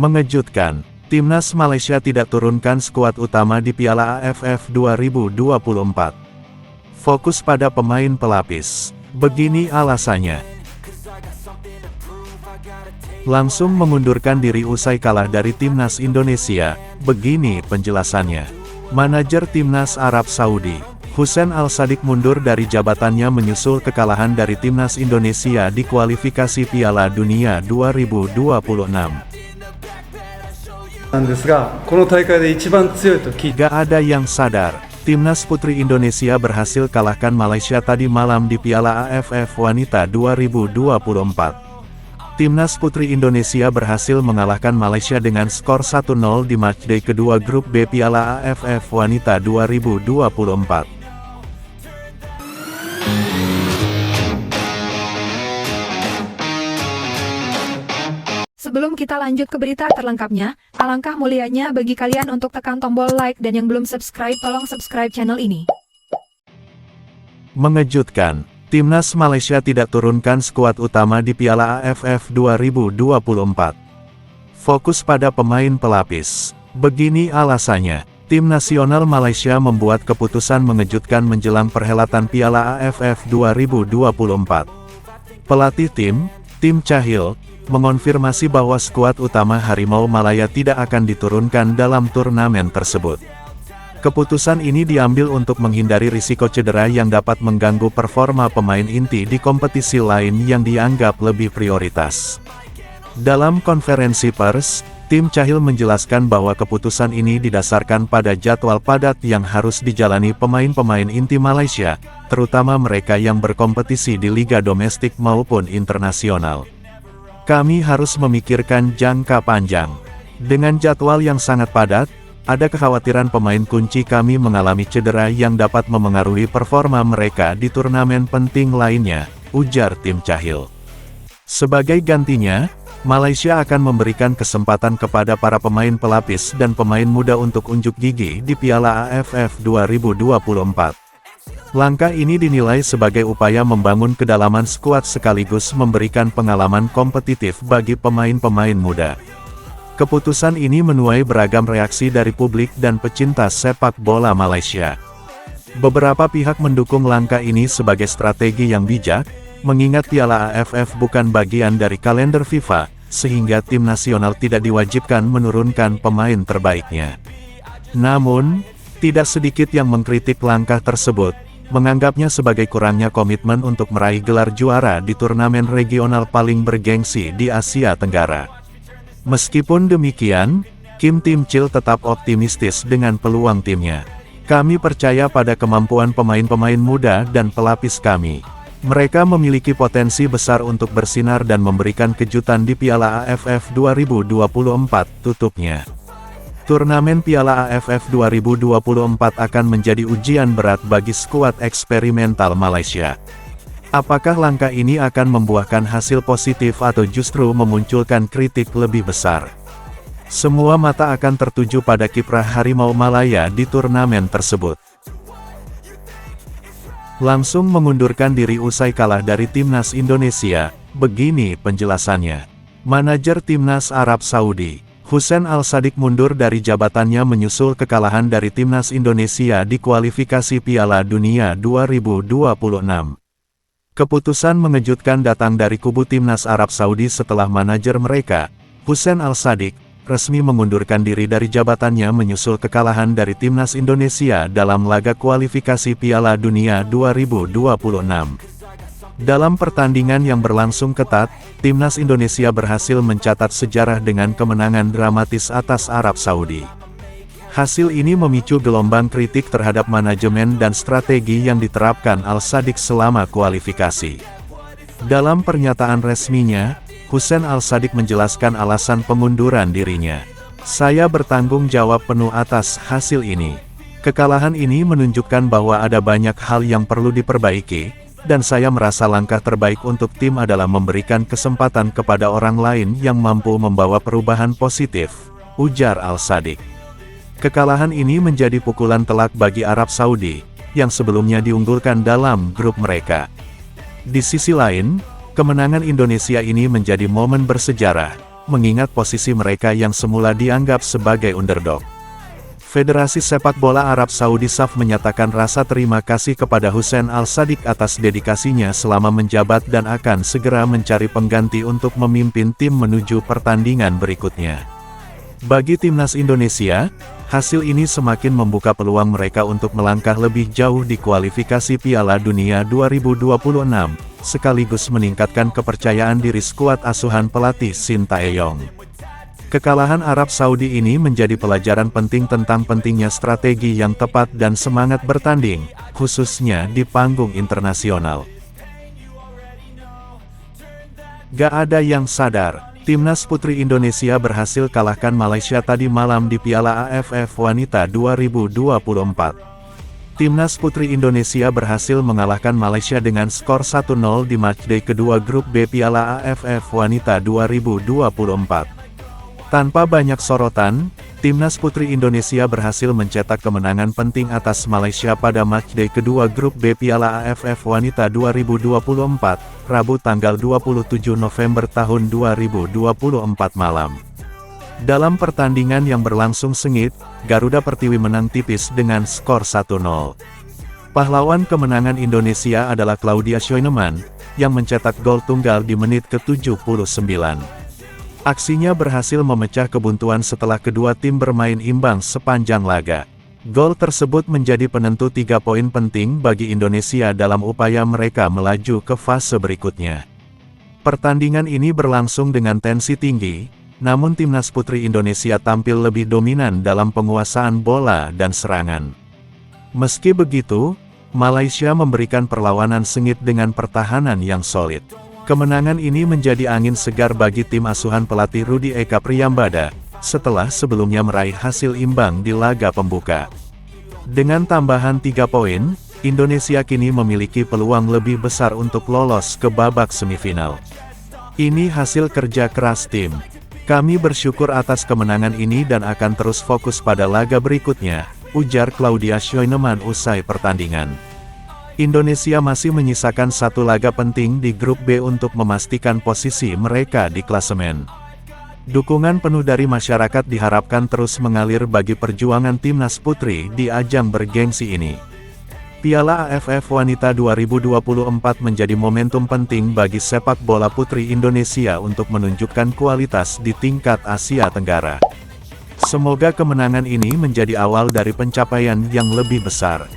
Mengejutkan, timnas Malaysia tidak turunkan skuad utama di Piala AFF 2024. Fokus pada pemain pelapis. Begini alasannya. Langsung mengundurkan diri usai kalah dari timnas Indonesia. Begini penjelasannya. Manajer timnas Arab Saudi, Hussein Al-Sadiq mundur dari jabatannya menyusul kekalahan dari timnas Indonesia di kualifikasi Piala Dunia 2026. Gak ada yang sadar, timnas putri Indonesia berhasil kalahkan Malaysia tadi malam di Piala AFF Wanita 2024. Timnas putri Indonesia berhasil mengalahkan Malaysia dengan skor 1-0 di matchday kedua grup B Piala AFF Wanita 2024. Sebelum kita lanjut ke berita terlengkapnya, alangkah mulianya bagi kalian untuk tekan tombol like dan yang belum subscribe tolong subscribe channel ini. Mengejutkan, timnas Malaysia tidak turunkan skuad utama di Piala AFF 2024. Fokus pada pemain pelapis. Begini alasannya, tim nasional Malaysia membuat keputusan mengejutkan menjelang perhelatan Piala AFF 2024. Pelatih Tim Cahill, mengonfirmasi bahwa skuad utama Harimau Malaya tidak akan diturunkan dalam turnamen tersebut. Keputusan ini diambil untuk menghindari risiko cedera yang dapat mengganggu performa pemain inti di kompetisi lain yang dianggap lebih prioritas. Dalam konferensi pers, Tim Cahill menjelaskan bahwa keputusan ini didasarkan pada jadwal padat yang harus dijalani pemain-pemain inti Malaysia, terutama mereka yang berkompetisi di liga domestik maupun internasional. Kami harus memikirkan jangka panjang. Dengan jadwal yang sangat padat, ada kekhawatiran pemain kunci kami mengalami cedera yang dapat memengaruhi performa mereka di turnamen penting lainnya, ujar Tim Cahill. Sebagai gantinya, Malaysia akan memberikan kesempatan kepada para pemain pelapis dan pemain muda untuk unjuk gigi di Piala AFF 2024. Langkah ini dinilai sebagai upaya membangun kedalaman skuad sekaligus memberikan pengalaman kompetitif bagi pemain-pemain muda. Keputusan ini menuai beragam reaksi dari publik dan pecinta sepak bola Malaysia. Beberapa pihak mendukung langkah ini sebagai strategi yang bijak, mengingat Piala AFF bukan bagian dari kalender FIFA, sehingga tim nasional tidak diwajibkan menurunkan pemain terbaiknya. Namun, tidak sedikit yang mengkritik langkah tersebut, menganggapnya sebagai kurangnya komitmen untuk meraih gelar juara di turnamen regional paling bergengsi di Asia Tenggara. Meskipun demikian, Tim Cahill tetap optimistis dengan peluang timnya. Kami percaya pada kemampuan pemain-pemain muda dan pelapis kami. Mereka memiliki potensi besar untuk bersinar dan memberikan kejutan di Piala AFF 2024, tutupnya. Turnamen Piala AFF 2024 akan menjadi ujian berat bagi skuad eksperimental Malaysia. Apakah langkah ini akan membuahkan hasil positif atau justru memunculkan kritik lebih besar? Semua mata akan tertuju pada kiprah Harimau Malaya di turnamen tersebut. Langsung mengundurkan diri usai kalah dari timnas Indonesia, begini penjelasannya. Manajer timnas Arab Saudi, Hussein Al-Sadiq mundur dari jabatannya menyusul kekalahan dari timnas Indonesia di kualifikasi Piala Dunia 2026. Keputusan mengejutkan datang dari kubu timnas Arab Saudi setelah manajer mereka, Hussein Al-Sadiq, resmi mengundurkan diri dari jabatannya menyusul kekalahan dari timnas Indonesia dalam laga kualifikasi Piala Dunia 2026. Dalam pertandingan yang berlangsung ketat, timnas Indonesia berhasil mencatat sejarah dengan kemenangan dramatis atas Arab Saudi. Hasil ini memicu gelombang kritik terhadap manajemen dan strategi yang diterapkan Al-Sadiq selama kualifikasi. Dalam pernyataan resminya, Hussein Al-Sadiq menjelaskan alasan pengunduran dirinya. Saya bertanggung jawab penuh atas hasil ini. Kekalahan ini menunjukkan bahwa ada banyak hal yang perlu diperbaiki, dan saya merasa langkah terbaik untuk tim adalah memberikan kesempatan kepada orang lain yang mampu membawa perubahan positif, ujar Al-Sadiq. Kekalahan ini menjadi pukulan telak bagi Arab Saudi, yang sebelumnya diunggulkan dalam grup mereka. Di sisi lain, Kemenangan Indonesia ini menjadi momen bersejarah, mengingat posisi mereka yang semula dianggap sebagai underdog. Federasi Sepak Bola Arab Saudi SAF menyatakan rasa terima kasih kepada Hussein Al-Sadiq atas dedikasinya selama menjabat dan akan segera mencari pengganti untuk memimpin tim menuju pertandingan berikutnya. Bagi timnas Indonesia, hasil ini semakin membuka peluang mereka untuk melangkah lebih jauh di kualifikasi Piala Dunia 2026, sekaligus meningkatkan kepercayaan diri skuad asuhan pelatih Shin Tae-yong. Kekalahan Arab Saudi ini menjadi pelajaran penting tentang pentingnya strategi yang tepat dan semangat bertanding, khususnya di panggung internasional. Gak ada yang sadar, timnas putri Indonesia berhasil kalahkan Malaysia tadi malam di Piala AFF Wanita 2024. Timnas putri Indonesia berhasil mengalahkan Malaysia dengan skor 1-0 di matchday kedua grup B Piala AFF Wanita 2024. Tanpa banyak sorotan, timnas putri Indonesia berhasil mencetak kemenangan penting atas Malaysia pada matchday kedua grup B Piala AFF Wanita 2024, Rabu tanggal 27 November tahun 2024 malam. Dalam pertandingan yang berlangsung sengit, Garuda Pertiwi menang tipis dengan skor 1-0. Pahlawan kemenangan Indonesia adalah Claudia Scheunemann, yang mencetak gol tunggal di menit ke-79. Aksinya berhasil memecah kebuntuan setelah kedua tim bermain imbang sepanjang laga. Gol tersebut menjadi penentu 3 poin penting bagi Indonesia dalam upaya mereka melaju ke fase berikutnya. Pertandingan ini berlangsung dengan tensi tinggi, namun timnas putri Indonesia tampil lebih dominan dalam penguasaan bola dan serangan. Meski begitu, Malaysia memberikan perlawanan sengit dengan pertahanan yang solid. Kemenangan ini menjadi angin segar bagi tim asuhan pelatih Rudi Eka Priyambada, setelah sebelumnya meraih hasil imbang di laga pembuka. Dengan tambahan 3 poin, Indonesia kini memiliki peluang lebih besar untuk lolos ke babak semifinal. Ini hasil kerja keras tim. Kami bersyukur atas kemenangan ini dan akan terus fokus pada laga berikutnya, ujar Claudia Scheunemann usai pertandingan. Indonesia masih menyisakan 1 laga penting di grup B untuk memastikan posisi mereka di klasemen. Dukungan penuh dari masyarakat diharapkan terus mengalir bagi perjuangan timnas putri di ajang bergengsi ini. Piala AFF Wanita 2024 menjadi momentum penting bagi sepak bola putri Indonesia untuk menunjukkan kualitas di tingkat Asia Tenggara. Semoga kemenangan ini menjadi awal dari pencapaian yang lebih besar.